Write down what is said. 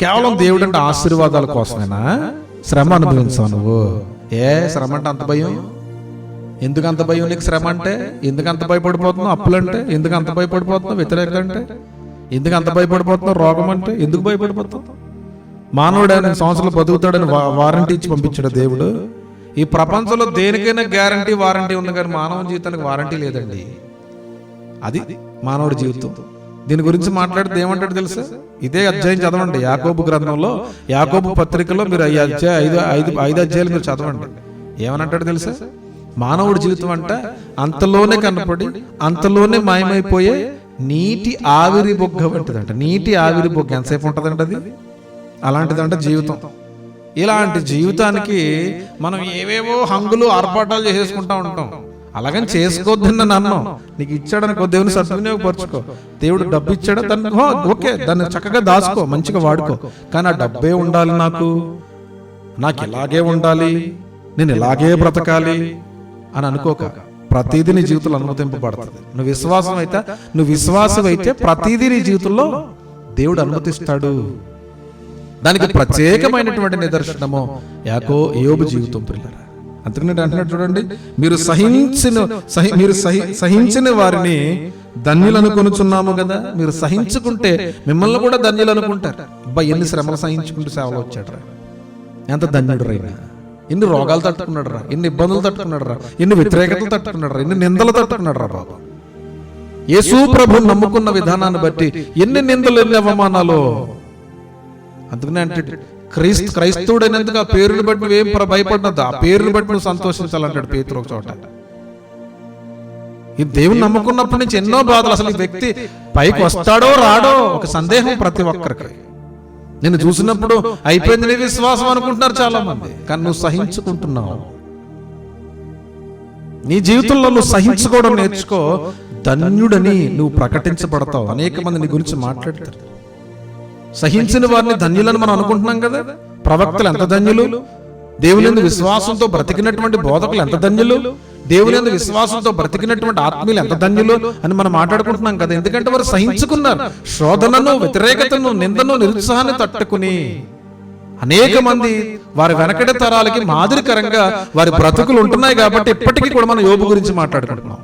కేవలం దేవుడు అంటే ఆశీర్వాదాల కోసమేనా శ్రమ అనుభవించావు నువ్వు? శ్రమ అంటే అంత భయం? ఎందుకు అంత భయం నీకు శ్రమ అంటే? ఎందుకు అంత భయపడిపోతున్నావు అప్పులంటే? ఎందుకు అంత భయపడిపోతున్నావు వ్యతిరేకత అంటే? ఎందుకు అంత భయపడిపోతున్నావు రోగం అంటే? ఎందుకు భయపడిపోతావు? మానవుడు 5 సంవత్సరాలు బతుకుతాడని వారంటీ ఇచ్చి పంపించాడు దేవుడు. ఈ ప్రపంచంలో దేనికైనా గ్యారంటీ వారంటీ ఉంది, కానీ మానవ జీవితానికి వారంటీ లేదండి. అది మానవుడి జీవితం. దీని గురించి మాట్లాడితే ఏమంటాడు తెలుసా? ఇదే అధ్యాయం చదవండి, యాకోబు గ్రంథంలో, యాకోబు పత్రికలో మీరు 5 అధ్యాయాలు మీరు చదవండి. ఏమనంటాడు తెలుసా? మానవుడి జీవితం అంటే అంతలోనే కనపడి అంతలోనే మాయమైపోయే నీటి ఆవిరి బొగ్గ వంటిదంట. నీటి ఆవిరి బొగ్గ ఎంతసేపు ఉంటుందంట అది? అలాంటిదంట జీవితం. ఇలాంటి జీవితానికి మనం ఏవేవో హంగులు ఆర్భాటాలు చేసేసుకుంటా ఉంటాం. అలాగని చేసుకోవద్దని నన్ను నీకు ఇచ్చాడనుకో, దేవుని సద్వినియోగపరచుకో. దేవుడు డబ్బు ఇచ్చాడా, దాన్ని ఓకే, దాన్ని చక్కగా దాచుకో, మంచిగా వాడుకో. కానీ ఆ డబ్బే ఉండాలి, నాకు ఇలాగే ఉండాలి, నేను ఇలాగే బ్రతకాలి అని అనుకోక ప్రతిదీ నీ జీవితంలో అనుమతింపబడుతుంది. నువ్వు విశ్వాసం అయితే ప్రతిదీ నీ జీవితంలో దేవుడు అనుమతిస్తాడు. దానికి ప్రత్యేకమైనటువంటి నిదర్శనము యోబు జీవితం పిల్లరా. అందుకని అంటున్నాడు చూడండి, మీరు సహించిన వారిని ధన్యులు అనుకొనుచున్నాము కదా. మీరు సహించుకుంటే మిమ్మల్ని కూడా ధన్యులు అనుకుంటారు. అబ్బా, ఎన్ని శ్రమలు సహించుకుంటూ సేవలు వచ్చాడు రా, ఎంత ధన్యుడు రైనా. ఎన్ని రోగాలు తట్టుకున్నాడు రా, ఎన్ని ఇబ్బందులు తట్టుకున్నాడు రా, ఎన్ని వ్యతిరేకతలు తట్టుకున్నాడు రా, ఎన్ని నిందలు తట్టుకున్నాడు రా బాబా. యేసు ప్రభువుని నమ్ముకున్న విధానాన్ని బట్టి ఎన్ని నిందలు, ఎన్ని అవమానాలు. అందుకనే అంటే క్రైస్తవుడు అయినందుకు ఆ పేరుని బట్టి నువ్వేం భయపడినద్దు, ఆ పేరుని బట్టి నువ్వు సంతోషించాలంటాడు పేతురు ఒక చోట. ఈ దేవుని నమ్ముకున్నప్పటి నుంచి ఎన్నో బాధలు. అసలు ఈ వ్యక్తి పైకి వస్తాడో రాడో ఒక సందేహం ప్రతి ఒక్కరికి. నేను చూసినప్పుడు అయిపోయింది నీ విశ్వాసం అనుకుంటున్నారు చాలా మంది, కానీ నువ్వు సహించుకుంటున్నావు. నీ జీవితంలో నువ్వు సహించుకోవడం నేర్చుకో, ధన్యుడని నువ్వు ప్రకటించబడతావు. అనేక మంది నీ గురించి మాట్లాడతారు. సహించిన వారిని ధన్యులని మనం అనుకుంటున్నాం కదా. ప్రవక్తలు ఎంత ధన్యులు, దేవుని యందు విశ్వాసంతో బ్రతికినటువంటి బోధకులు ఎంత ధన్యులు, దేవుని యందు విశ్వాసంతో బ్రతికినటువంటి ఆత్మీయులు ఎంత ధన్యులు అని మనం మాట్లాడుకుంటున్నాం కదా. ఎందుకంటే వారు సహించుకున్నారు. శోధనను, వ్యతిరేకతను, నిందను, నిరుత్సాహాన్ని తట్టుకుని అనేక మంది వారి వెనకటి తరాలకి మాదిరికరంగా వారి బ్రతుకులు ఉంటున్నాయి. కాబట్టి ఇప్పటికీ కూడా మనం యోబు గురించి మాట్లాడుకుంటున్నాం.